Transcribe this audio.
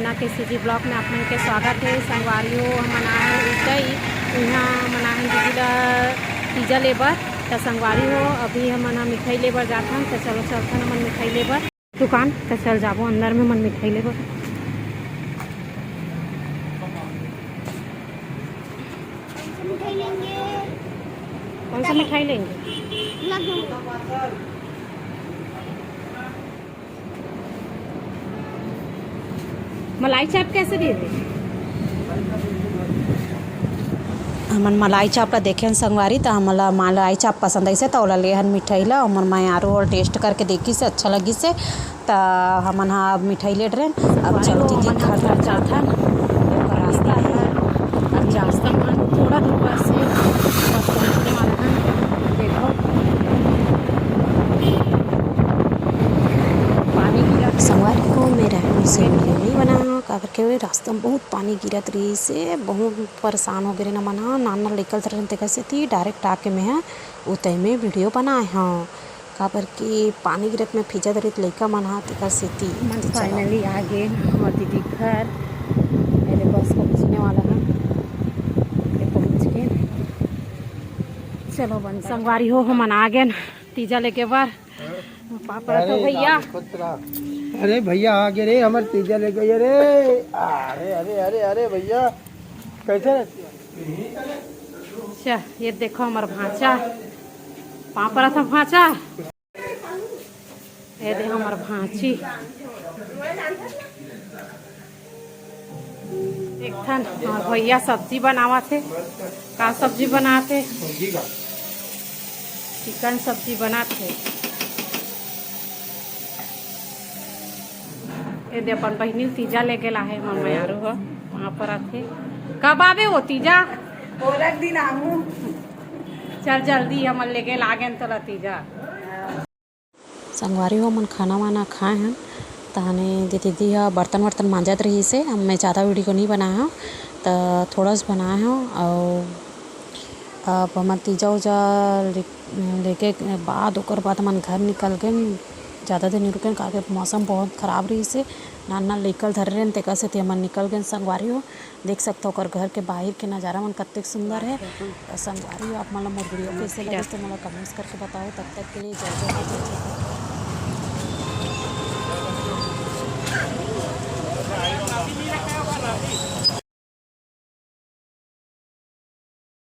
अपना KCG block में अपन के स्वागत है। संगवारी हो मना है उतई यहाँ मना है दीदी ला पिज़्ज़ा लेबर तो संगवारी हो अभी हम मिठाई लेबर जाते हैं। तो चलो चलते हैं मन मिठाई लेबर दुकान तो चल जाबो अंदर में मन मिठाई लेबर। कौन सा मिठाई लेंगे? मलाई चाप कैसे दे रहे? हमन मलाई चाप ला देखे संगवारी तो हमला मलाई चाप पसंद आई से तो ओला लेहन मिठाई ला और मैं आरो और टेस्ट करके देखी से अच्छा लगी से तो हमन हाँ मिठाई ले रहे। अब चलती थी घर पर जाता रास्ता है अब जास्ता मन थोड़ा दूर से बस पहुँचने वाला है। देखो पानी गिरा संगवारी को मेरा से नहीं बना काबर के रास्ता में बहुत पानी गिरत रही से बहुत परेशान हो गए न मना नाना लेकर तरह तक से थी डायरेक्ट आके में है उतई में वीडियो बनाए हाँ काबर कि पानी गिरत में फिजा दरित लड़का मना तक से थी। फाइनली आ गए और दीदी घर मेरे बस पहुँचने वाला है पहुँच के चलो बन संगवारी हो हम आ गए तीजा लेके बार पापा तो भैया अरे भैया आगे रे हमारे तीजा ले गए रे। अरे अरे अरे अरे भैया कैसे अच्छा ये देखो हमारा भांचा पापा था भांचा ये दे हमारा भांची एक थन हमारे भैया सब्जी बनावा थे का सब्जी बनाते चिकन सब्जी बनाते। ये दे अपन बहनी तीजा लेके ला है मम्मा यारो हो वहाँ पर आते कब आवे वो तीजा और एक दिन आऊँ चल जल्दी हम लेके ला गए तो तीजा संगवारी हो मन खाना वाना खाए हैं तहने दीदी बर्तन वर्तन मांजत रही से हम मैं ज़्यादा वीडियो नहीं बनाया हूँ तो थोड़ा सा बनाया हूँ और अब हम तीजा उजा लेके बाद हम घर निकल गए ज़्यादा दिन नहीं रुके कारण मौसम बहुत ख़राब रही से नाना लेकर धर रहे तेका से थे मन निकल गए। संगवारी हो देख सकते हो घर के बाहर के नज़ारा मन कत्ते सुंदर है। संगवारी हो आप मतलब मोर वीडियो कैसे लगे तो मतलब कमेंट्स करके बताओ। तब तक के लिए जय जय।